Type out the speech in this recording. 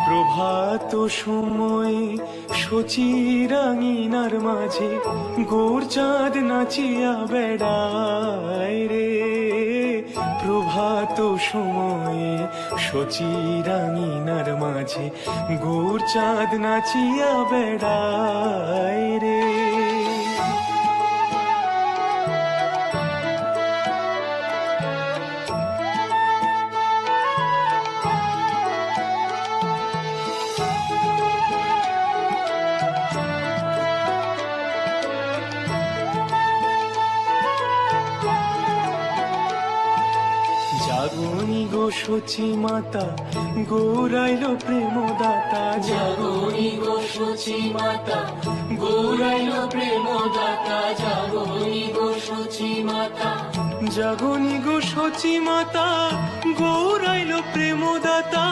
প্রভাত সময়ে শচীরাঙিনার মাঝে গৌর চাঁদ নাচিয়া বেড়ায় রে। প্রভাত সময়ে শচীরাঙিনার মাঝে গৌর চাঁদ নাচিয়া বেড়ায় রে। জাগনি গো সচি মাতা গৌরাইল প্রেমদাতা। জাগনি গো সচি মাতা গৌরাইল প্রেমদাতা। জাগনি গো সচি মাতা জাগনি গো সচি মাতা গৌরাইল প্রেমদাতা।